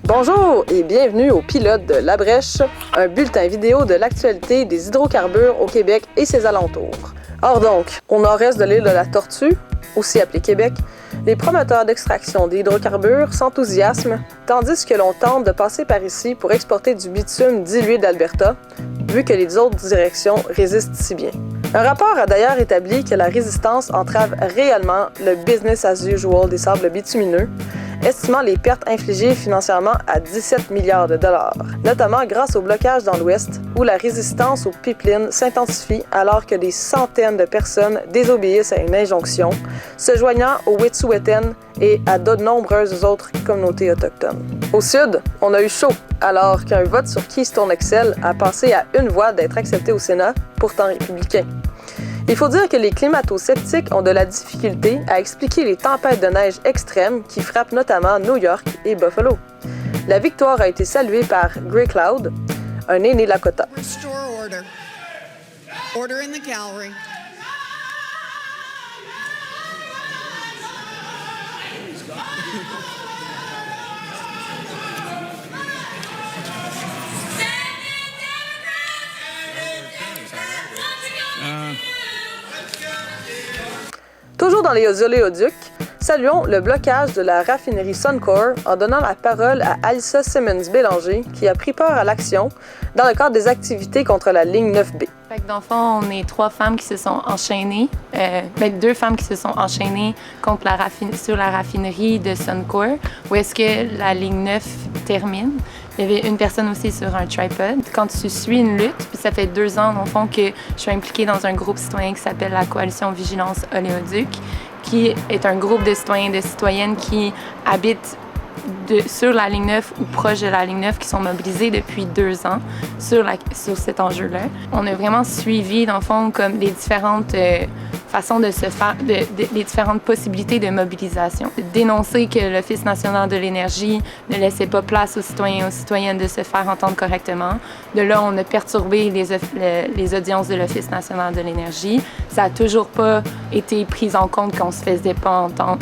Bonjour et bienvenue au Pilote de La Brèche, un bulletin vidéo de l'actualité des hydrocarbures au Québec et ses alentours. Or donc, au nord-est de l'île de la Tortue, aussi appelée Québec, les promoteurs d'extraction des hydrocarbures s'enthousiasment, tandis que l'on tente de passer par ici pour exporter du bitume dilué d'Alberta, vu que les autres directions résistent si bien. Un rapport a d'ailleurs établi que la résistance entrave réellement le business as usual des sables bitumineux, estimant les pertes infligées financièrement à 17 milliards de dollars, notamment grâce au blocage dans l'Ouest, où la résistance aux pipelines s'intensifie alors que des centaines de personnes désobéissent à une injonction, se joignant aux Wet'suwet'en et à de nombreuses autres communautés autochtones. Au Sud, on a eu chaud, alors qu'un vote sur Keystone XL a passé à une voix d'être accepté au Sénat, pourtant républicain. Il faut dire que les climato-sceptiques ont de la difficulté à expliquer les tempêtes de neige extrêmes qui frappent notamment New York et Buffalo. La victoire a été saluée par Grey Cloud, un aîné Lakota. Restore order. Order in the gallery. Toujours dans les oléoducs, saluons le blocage de la raffinerie Suncor en donnant la parole à Alyssa Simmons-Bélanger qui a pris part à l'action dans le cadre des activités contre la ligne 9B. Fait que dans le fond, on est trois femmes qui se sont enchaînées, deux femmes qui se sont enchaînées contre sur la raffinerie de Suncor, où est-ce que la ligne 9 termine. Il y avait une personne aussi sur un tripod. Quand tu suis une lutte, puis ça fait 2 ans, dans le fond, que je suis impliquée dans un groupe citoyen qui s'appelle la Coalition Vigilance Oléoduc, qui est un groupe de citoyens et de citoyennes qui habitent sur la ligne 9 ou proche de la ligne 9 qui sont mobilisés depuis 2 ans sur cet enjeu-là. On a vraiment suivi, dans le fond, comme les différentes façons de se faire, les différentes possibilités de mobilisation. Dénoncer que l'Office national de l'énergie ne laissait pas place aux citoyens et aux citoyennes de se faire entendre correctement. De là, on a perturbé les audiences de l'Office national de l'énergie. Ça n'a toujours pas été pris en compte qu'on se faisait pas entendre,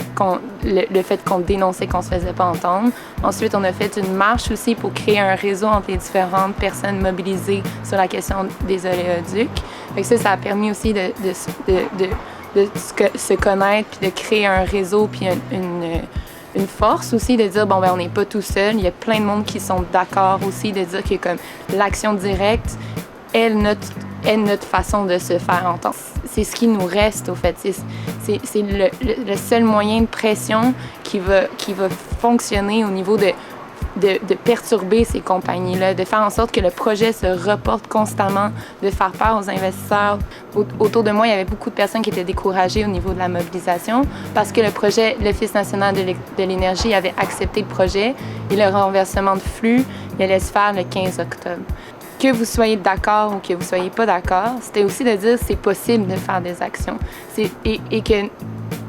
le fait qu'on dénonçait qu'on se faisait pas entendre. Ensuite, on a fait une marche aussi pour créer un réseau entre les différentes personnes mobilisées sur la question des oléoducs. Fait que ça a permis aussi de se connaître, puis de créer un réseau, puis une force aussi de dire, bon, ben on n'est pas tout seul. Il y a plein de monde qui sont d'accord aussi de dire que comme l'action directe est notre façon de se faire entendre. C'est ce qui nous reste, au fait. C'est le seul moyen de pression qui va fonctionner au niveau de perturber ces compagnies-là, de faire en sorte que le projet se reporte constamment, de faire peur aux investisseurs. Autour de moi, il y avait beaucoup de personnes qui étaient découragées au niveau de la mobilisation parce que l'Office national de l'énergie avait accepté le projet et le renversement de flux, il allait se faire le 15 octobre. Que vous soyez d'accord ou que vous soyez pas d'accord, c'était aussi de dire c'est possible de faire des actions et que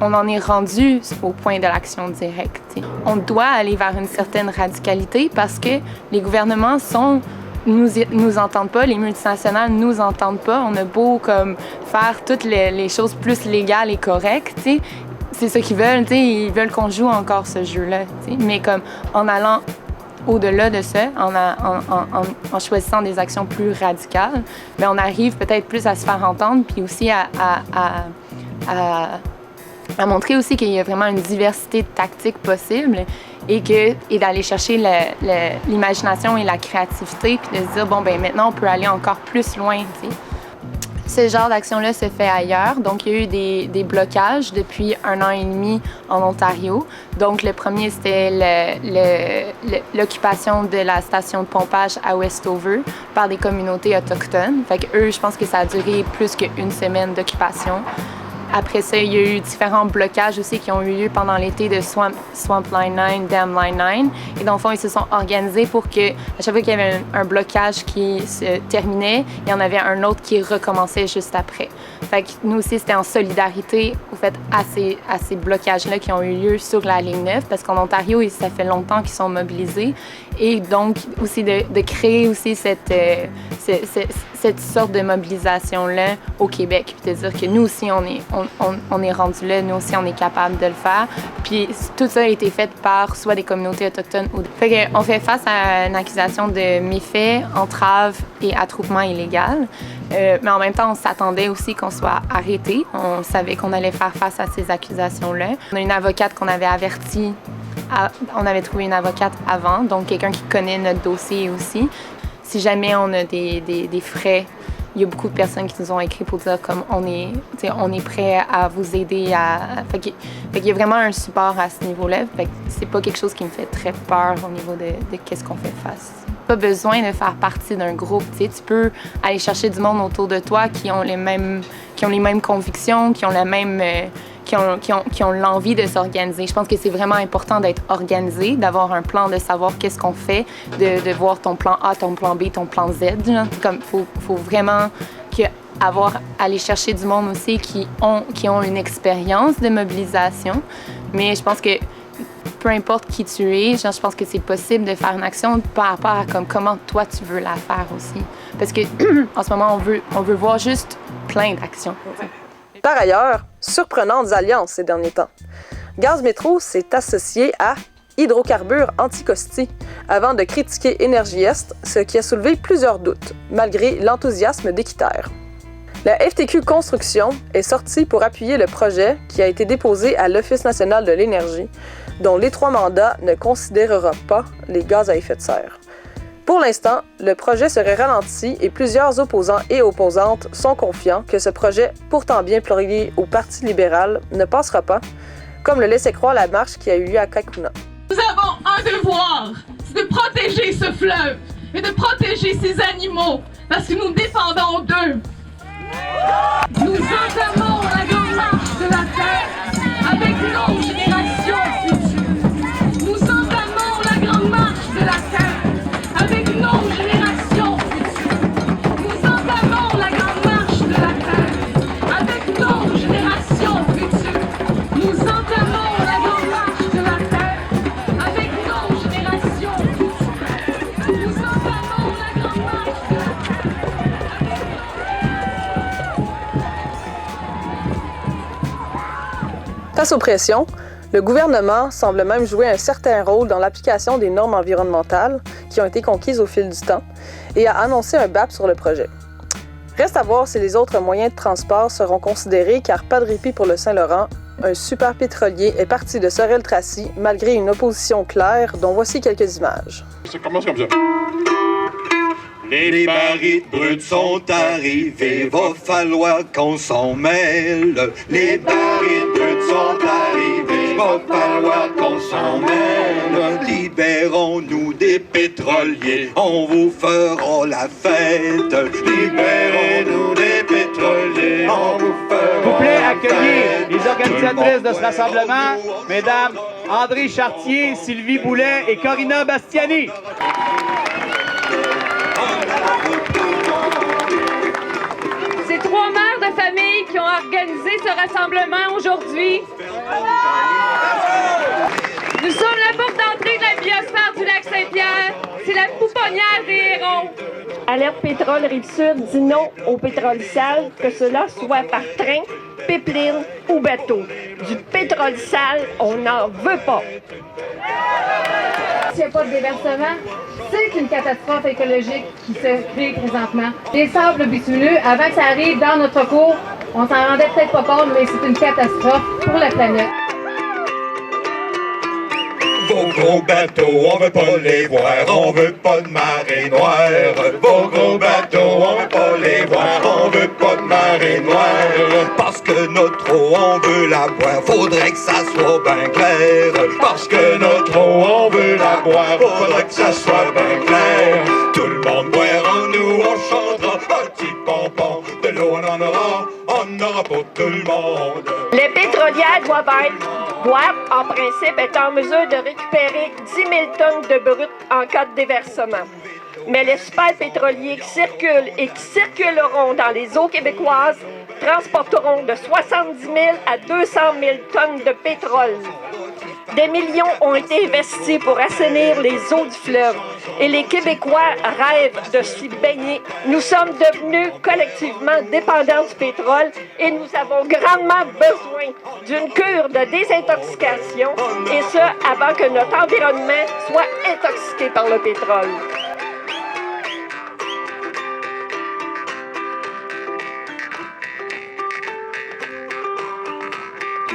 on en est rendu au point de l'action directe. T'sais. On doit aller vers une certaine radicalité parce que les gouvernements nous entendent pas, les multinationales nous entendent pas. On a beau comme faire toutes les choses plus légales et correctes, t'sais. C'est ça qu'ils veulent, t'sais. Ils veulent qu'on joue encore ce jeu-là. T'sais. Mais comme en allant au-delà de ça, en choisissant des actions plus radicales, bien, on arrive peut-être plus à se faire entendre, puis aussi à montrer aussi qu'il y a vraiment une diversité de tactiques possibles et d'aller chercher l'imagination et la créativité, puis de se dire, bon, ben maintenant, on peut aller encore plus loin, tu sais. Ce genre d'action-là se fait ailleurs. Donc, il y a eu des blocages depuis 1 an et demi en Ontario. Donc, le premier, c'était l'occupation de la station de pompage à Westover par des communautés autochtones. Fait que eux, je pense que ça a duré plus qu'1 semaine d'occupation. Après ça, il y a eu différents blocages aussi qui ont eu lieu pendant l'été de Swamp Line 9, Dam Line 9. Et dans le fond, ils se sont organisés pour que, à chaque fois qu'il y avait un blocage qui se terminait, il y en avait un autre qui recommençait juste après. Fait que nous aussi, c'était en solidarité, au fait, à ces blocages-là qui ont eu lieu sur la ligne 9, parce qu'en Ontario, ça fait longtemps qu'ils sont mobilisés. Et donc, aussi de créer aussi cette sorte de mobilisation-là au Québec. Puis de dire que nous aussi, on est rendu là, nous aussi, on est capable de le faire. Puis tout ça a été fait par soit des communautés autochtones ou... Fait qu'on fait face à une accusation de méfait, entrave et attroupement illégal. Mais en même temps, on s'attendait aussi qu'on soit arrêté. On savait qu'on allait faire face à ces accusations-là. On a une avocate qu'on avait avertie. On avait trouvé une avocate avant, donc quelqu'un qui connaît notre dossier aussi. Si jamais on a des frais, il y a beaucoup de personnes qui nous ont écrit pour dire comme on est prêt à vous aider Fait qu'il y a vraiment un support à ce niveau-là. Fait que c'est pas quelque chose qui me fait très peur au niveau de qu'est-ce qu'on fait face. Pas besoin de faire partie d'un groupe. Tu peux aller chercher du monde autour de toi qui ont les mêmes convictions, qui ont la même qui ont l'envie de s'organiser. Je pense que c'est vraiment important d'être organisé, d'avoir un plan, de savoir qu'est-ce qu'on fait, de voir ton plan A, ton plan B, ton plan Z. Comme faut vraiment aller chercher du monde aussi qui ont une expérience de mobilisation. Mais je pense que peu importe qui tu es, je pense que c'est possible de faire une action par rapport à comment toi tu veux la faire aussi. Parce que en ce moment, on veut voir juste plein d'actions. Par ailleurs, surprenantes alliances ces derniers temps. Gaz Métro s'est associé à Hydrocarbures Anticosti avant de critiquer Énergie Est, ce qui a soulevé plusieurs doutes, malgré l'enthousiasme d'Équiterre. La FTQ Construction est sortie pour appuyer le projet qui a été déposé à l'Office national de l'énergie, dont les 3 mandats ne considérera pas les gaz à effet de serre. Pour l'instant, le projet serait ralenti et plusieurs opposants et opposantes sont confiants que ce projet, pourtant bien pluriel au Parti libéral, ne passera pas, comme le laissait croire la marche qui a eu lieu à Kakuna. Nous avons un devoir, c'est de protéger ce fleuve et de protéger ces animaux, parce que nous dépendons d'eux. Nous entamons la grande marche de la Terre avec nos générations futures. Nous entamons la grande marche de la Terre avec nos générations futures. Nous entamons la grande marche de la Terre avec nos générations futures. Nous entamons la grande marche de la Terre avec nos générations futures. Nous entamons la grande marche de la Terre. Face aux pressions, le gouvernement semble même jouer un certain rôle dans l'application des normes environnementales qui ont été conquises au fil du temps et a annoncé un BAP sur le projet. Reste à voir si les autres moyens de transport seront considérés car pas de répit pour le Saint-Laurent, un super pétrolier est parti de Sorel-Tracy malgré une opposition claire dont voici quelques images. Ça commence comme ça. Les barils bruts sont arrivés, va falloir qu'on s'en mêle. Les barils bruts sont arrivés, va falloir qu'on s'en mêle. Libérons-nous des pétroliers, on vous fera la fête. Libérons-nous des pétroliers, on vous fera la fête. S'il vous plaît, accueillez les organisatrices de ce rassemblement, mesdames André Chartier, Sylvie Boulet et Corina Bastiani. C'est 3 mères de famille qui ont organisé ce rassemblement aujourd'hui. Nous sommes la porte d'entrée de la biosphère du lac Saint-Pierre. C'est la pouponnière des hérons. Alerte Pétrole Rive-Sud dit non au pétrole sale, que cela soit par train, pipeline ou bateau. Du pétrole sale, on n'en veut pas. S'il n'y a pas de déversement, c'est une catastrophe écologique qui se crée présentement. Les sables bitumineux, avant que ça arrive dans notre cours, on s'en rendait peut-être pas compte, mais c'est une catastrophe pour la planète. Vos gros bateaux, on veut pas les voir, on veut pas de marée noire. Vos gros bateaux, on veut pas les voir, on veut pas de marée noire. Parce que notre eau, on veut la boire, faudrait que ça soit bien clair. Parce que notre eau, on veut la boire, faudrait que ça soit bien clair. Tout le monde boira, nous on chantera, un petit pompon, de l'eau on aura pour tout le monde. Les pétrolières doivent en principe être en mesure de récupérer 10 000 tonnes de brut en cas de déversement. Mais les super pétroliers qui circulent et qui circuleront dans les eaux québécoises transporteront de 70 000 à 200 000 tonnes de pétrole. Des millions ont été investis pour assainir les eaux du fleuve et les Québécois rêvent de s'y baigner. Nous sommes devenus collectivement dépendants du pétrole et nous avons grandement besoin d'une cure de désintoxication et ce, avant que notre environnement soit intoxiqué par le pétrole.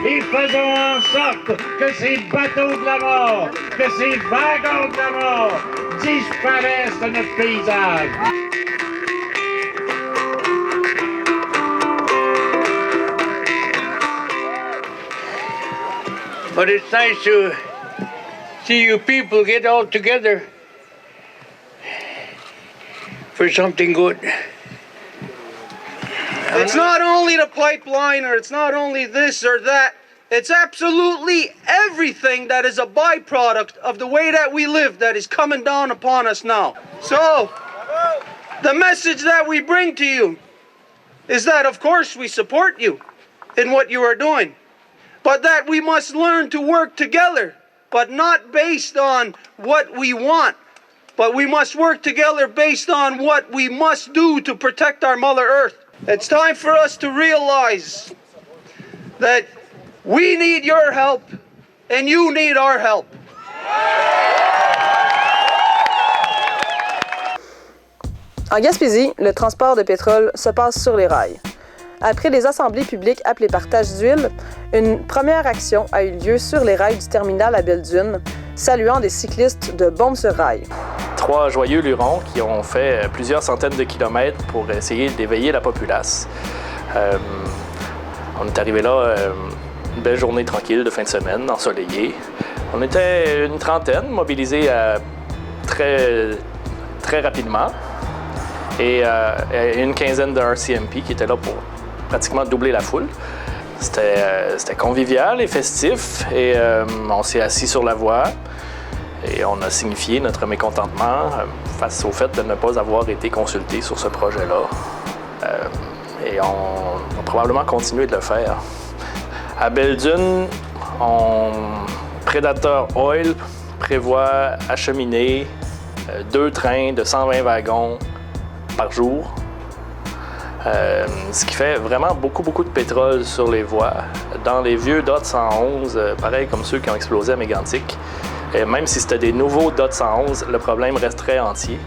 Et faisons en sorte que ces bateaux de la mort, que ces wagons de la mort disparaissent de notre paysage. But it's nice to see you people get all together for something good. It's not only the pipeline, or it's not only this or that. It's absolutely everything that is a byproduct of the way that we live that is coming down upon us now. So, the message that we bring to you is that, of course, we support you in what you are doing, but that we must learn to work together, but not based on what we want, but we must work together based on what we must do to protect our Mother Earth. It's time for us to realize that we need your help and you need our help. En Gaspésie, le transport de pétrole se passe sur les rails. Après des assemblées publiques appelées partage d'huile, une première action a eu lieu sur les rails du terminal à Belle-Dune, saluant des cyclistes de Bombe sur rail. 3 joyeux lurons qui ont fait plusieurs centaines de kilomètres pour essayer d'éveiller la populace. On est arrivé là, une belle journée tranquille de fin de semaine, ensoleillée. On était une trentaine, mobilisés très rapidement, et une quinzaine de RCMP qui étaient là pour pratiquement doubler la foule. C'était convivial et festif, et on s'est assis sur la voie. Et on a signifié notre mécontentement face au fait de ne pas avoir été consulté sur ce projet-là. Et on va probablement continuer de le faire. À Belle-Dune, Predator Oil prévoit acheminer 2 trains de 120 wagons par jour. Ce qui fait vraiment beaucoup de pétrole sur les voies. Dans les vieux DOT 111, pareil comme ceux qui ont explosé à Mégantic, et même si c'était des nouveaux DOT 111, le problème resterait entier.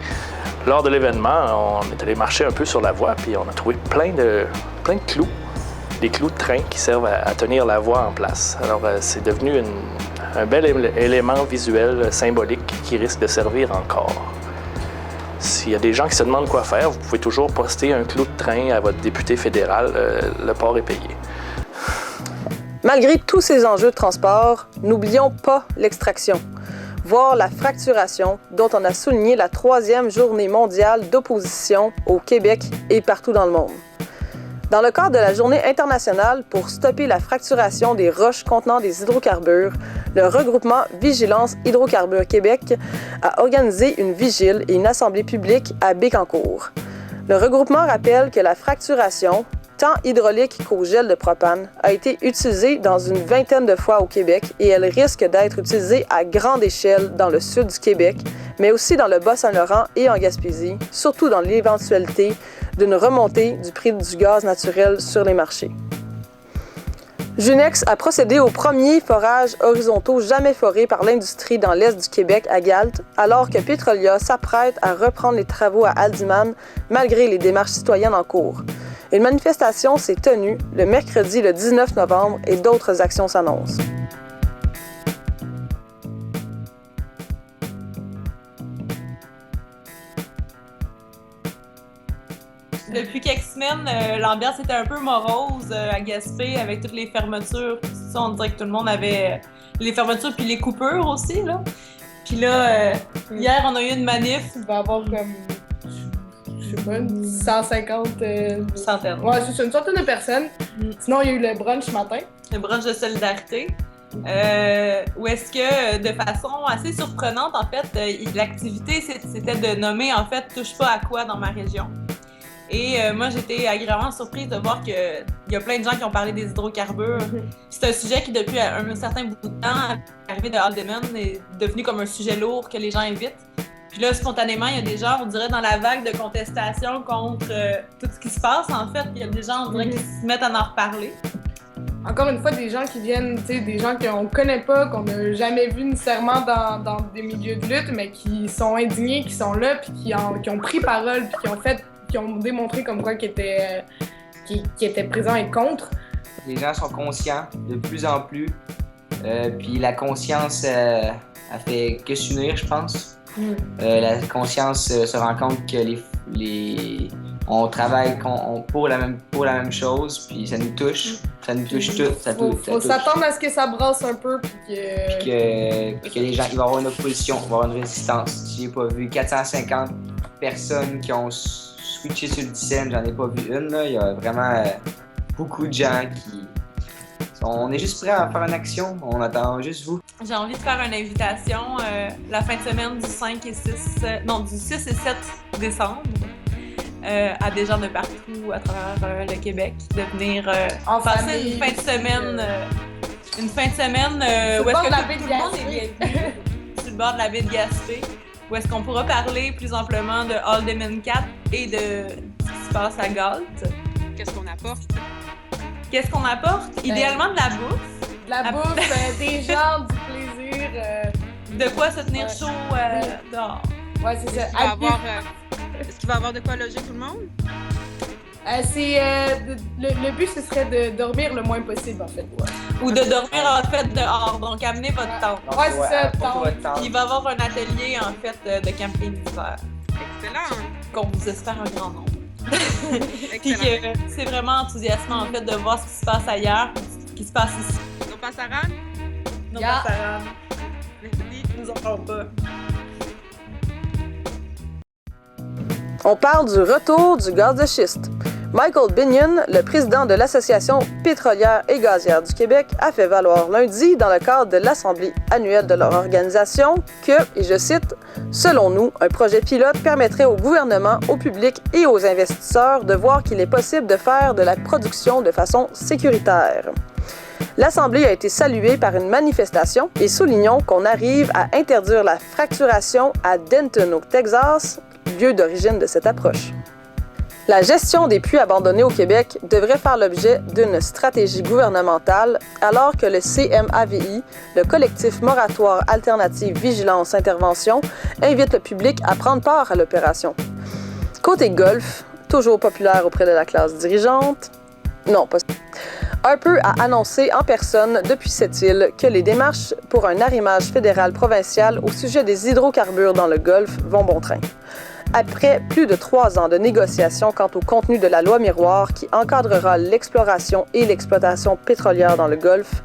Lors de l'événement, on est allé marcher un peu sur la voie, puis on a trouvé plein de clous, des clous de train qui servent à tenir la voie en place. Alors c'est devenu un bel élément visuel symbolique qui risque de servir encore. S'il y a des gens qui se demandent quoi faire, vous pouvez toujours poster un clou de train à votre député fédéral, le port est payé. Malgré tous ces enjeux de transport, n'oublions pas l'extraction, voire la fracturation dont on a souligné la 3e journée mondiale d'opposition au Québec et partout dans le monde. Dans le cadre de la Journée internationale pour stopper la fracturation des roches contenant des hydrocarbures, le regroupement Vigilance Hydrocarbures Québec a organisé une vigile et une assemblée publique à Bécancour. Le regroupement rappelle que la fracturation, tant hydraulique qu'au gel de propane, a été utilisée dans une vingtaine de fois au Québec et elle risque d'être utilisée à grande échelle dans le sud du Québec, mais aussi dans le Bas-Saint-Laurent et en Gaspésie, surtout dans l'éventualité d'une remontée du prix du gaz naturel sur les marchés. Junex a procédé aux premiers forages horizontaux jamais forés par l'industrie dans l'est du Québec à Galt, alors que Petrolia s'apprête à reprendre les travaux à Haldimand malgré les démarches citoyennes en cours. Une manifestation s'est tenue le mercredi le 19 novembre et d'autres actions s'annoncent. Depuis quelques semaines, l'ambiance était un peu morose à Gaspé avec toutes les fermetures. Ça, on dirait que tout le monde avait les fermetures puis les coupures aussi, là. Puis là, hier, on a eu une manif. Il va y avoir comme, je sais pas, 150... Centaine. Ouais, c'est une centaine de personnes. Sinon, il y a eu le brunch ce matin. Le brunch de solidarité. Où est-ce que, de façon assez surprenante, en fait, l'activité, c'était de nommer, en fait, « Touche pas à quoi » dans ma région. Et moi, j'étais agréablement surprise de voir qu'il y a plein de gens qui ont parlé des hydrocarbures. C'est un sujet qui, depuis un certain bout de temps, arrivé de Haldeman, est devenu comme un sujet lourd que les gens évitent. Puis là, spontanément, il y a des gens, on dirait, dans la vague de contestation contre tout ce qui se passe, en fait. Il y a des gens, on dirait, qui se mettent à en reparler. Encore une fois, des gens qui viennent, tu sais, des gens qu'on connaît pas, qu'on n'a jamais vu nécessairement dans des milieux de lutte, mais qui sont indignés, qui sont là, puis qui ont pris parole, puis qui ont démontré comme quoi qu'ils étaient présents et contre. Les gens sont conscients de plus en plus, puis la conscience a fait que s'unir, je pense. La conscience se rend compte que on travaille pour la même chose, puis ça nous touche. Ça nous touche tout. Faut s'attendre à ce que ça brasse un peu, puis que les gens, il va y avoir une opposition, il va y avoir une résistance. J'ai pas vu 450 personnes qui ont switché sur le Dicen, j'en ai pas vu une. Là. Il y a vraiment beaucoup de gens qui... On est juste prêts à faire une action, on attend juste vous. J'ai envie de faire une invitation la fin de semaine du 5 et 6, du 6 et 7 décembre à des gens de partout à travers le Québec de venir passer une fin de semaine où est-ce que tout le monde est bienvenu sur le bord de la baie de Gaspé, où est-ce qu'on pourra parler plus amplement de Haldeman 4 et de ce qui se passe à Galt. Qu'est-ce qu'on apporte? Qu'est-ce qu'on apporte? Idéalement de la bouffe. De la bouffe, des gens, du plaisir. De quoi se tenir chaud dehors. Ouais, c'est ça. Est-ce qu'il va y avoir de quoi loger tout le monde? Le but, ce serait de dormir le moins possible, en fait. Ouais. Ou de dormir, en fait, dehors. Donc, amenez votre tente. Ouais, c'est ça, tente. Il va y avoir un atelier, en fait, de camping d'hiver. Excellent! Qu'on vous espère un grand nombre. Puis c'est vraiment enthousiasmant, en fait, de voir ce qui se passe ailleurs, ce qui se passe ici. Nos passaran? Nos passaran. Merci. Nous en parlons pas. On parle du retour du gaz de schiste. Michael Binion, le président de l'Association pétrolière et gazière du Québec, a fait valoir lundi, dans le cadre de l'Assemblée annuelle de leur organisation, que, et je cite, « Selon nous, un projet pilote permettrait au gouvernement, au public et aux investisseurs de voir qu'il est possible de faire de la production de façon sécuritaire. » L'Assemblée a été saluée par une manifestation et soulignons qu'on arrive à interdire la fracturation à Denton, au Texas, lieu d'origine de cette approche. La gestion des puits abandonnés au Québec devrait faire l'objet d'une stratégie gouvernementale alors que le CMAVI, le collectif Moratoire Alternative Vigilance Intervention, invite le public à prendre part à l'opération. Côté golf, toujours populaire auprès de la classe dirigeante, non, pas Harper a annoncé en personne depuis cette île que les démarches pour un arrimage fédéral-provincial au sujet des hydrocarbures dans le Golfe vont bon train. Après plus de 3 ans de négociations quant au contenu de la loi miroir qui encadrera l'exploration et l'exploitation pétrolière dans le Golfe,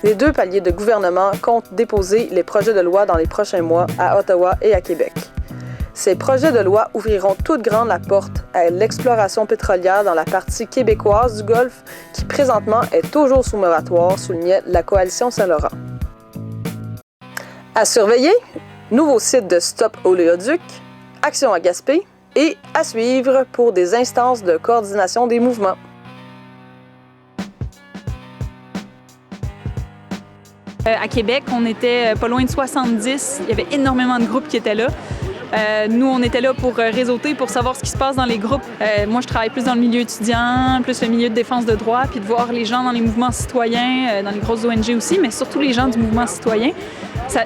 les 2 paliers de gouvernement comptent déposer les projets de loi dans les prochains mois à Ottawa et à Québec. Ces projets de loi ouvriront toute grande la porte à l'exploration pétrolière dans la partie québécoise du Golfe, qui présentement est toujours sous moratoire, soulignait la Coalition Saint-Laurent. À surveiller, nouveau site de Stop Oléoduc, Action à Gaspé et à suivre pour des instances de coordination des mouvements. À Québec, on était pas loin de 70. Il y avait énormément de groupes qui étaient là. Nous, on était là pour réseauter, pour savoir ce qui se passe dans les groupes. Moi, je travaille plus dans le milieu étudiant, plus le milieu de défense de droit, puis de voir les gens dans les mouvements citoyens, dans les grosses ONG aussi, mais surtout les gens du mouvement citoyen.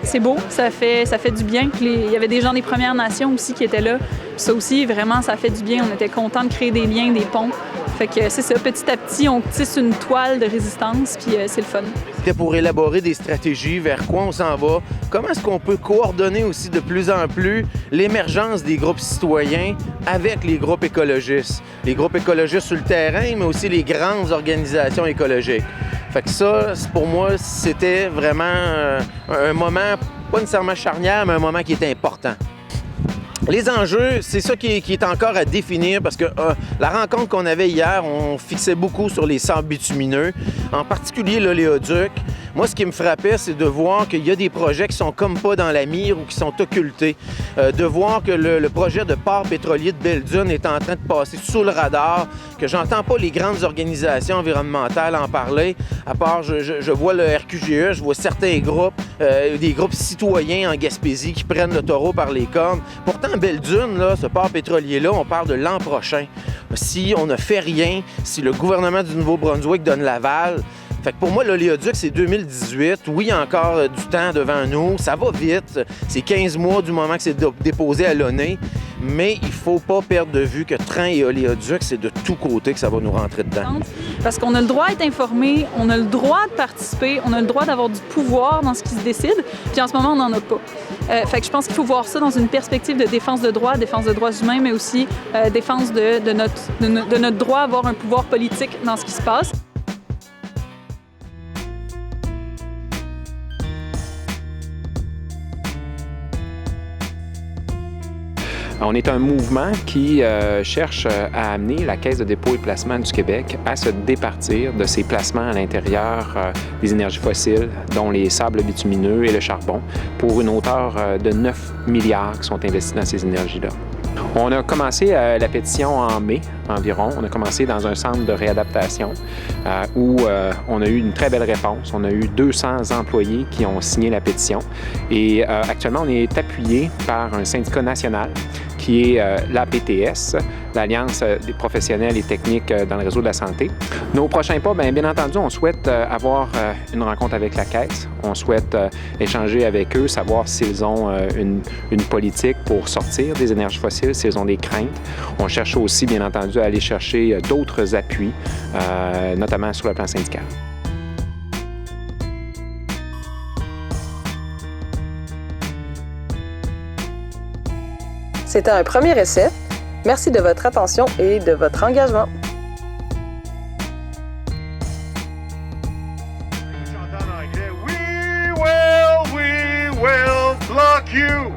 C'est beau, ça fait du bien. Il y avait des gens des Premières Nations aussi qui étaient là. Puis ça aussi, vraiment, ça fait du bien. On était contents de créer des liens, des ponts. Fait que c'est ça, petit à petit, on tisse une toile de résistance, puis c'est le fun. C'était pour élaborer des stratégies, vers quoi on s'en va, comment est-ce qu'on peut coordonner aussi de plus en plus l'émergence des groupes citoyens avec les groupes écologistes. Les groupes écologistes sur le terrain, mais aussi les grandes organisations écologiques. Fait que ça, pour moi, c'était vraiment un moment, pas nécessairement charnière, mais un moment qui était important. Les enjeux, c'est ça qui est encore à définir parce que la rencontre qu'on avait hier, on fixait beaucoup sur les sables bitumineux, en particulier l'oléoduc. Moi, ce qui me frappait, c'est de voir qu'il y a des projets qui sont comme pas dans la mire ou qui sont occultés. De voir que le projet de port pétrolier de Belle-Dune est en train de passer sous le radar, que j'entends pas les grandes organisations environnementales en parler. À part, je vois le RQGE, je vois certains groupes, des groupes citoyens en Gaspésie qui prennent le taureau par les cornes. Pourtant, Belle-Dune, là, ce port pétrolier-là, on parle de l'an prochain. Si on ne fait rien, si le gouvernement du Nouveau-Brunswick donne l'aval, fait que pour moi, l'oléoduc, c'est 2018. Oui, il y a encore du temps devant nous. Ça va vite. C'est 15 mois du moment que c'est déposé à l'ONU. Mais il ne faut pas perdre de vue que train et oléoduc, c'est de tous côtés que ça va nous rentrer dedans. Parce qu'on a le droit d'être informé, on a le droit de participer, on a le droit d'avoir du pouvoir dans ce qui se décide. Puis en ce moment, on n'en a pas. Fait que je pense qu'il faut voir ça dans une perspective de défense de droits humains, mais aussi défense de notre droit à avoir un pouvoir politique dans ce qui se passe. On est un mouvement qui cherche à amener la Caisse de dépôt et placement du Québec à se départir de ses placements à l'intérieur des énergies fossiles, dont les sables bitumineux et le charbon, pour une hauteur de 9 milliards qui sont investis dans ces énergies-là. On a commencé la pétition en mai environ. On a commencé dans un centre de réadaptation où on a eu une très belle réponse. On a eu 200 employés qui ont signé la pétition. Et actuellement, on est appuyé par un syndicat national qui est l'APTS, l'Alliance des professionnels et techniques dans le réseau de la santé. Nos prochains pas, bien entendu, on souhaite avoir une rencontre avec la Caisse. On souhaite échanger avec eux, savoir s'ils ont une politique pour sortir des énergies fossiles, s'ils ont des craintes. On cherche aussi, bien entendu, à aller chercher d'autres appuis, notamment sur le plan syndical. C'était un premier essai. Merci de votre attention et de votre engagement. We will block you.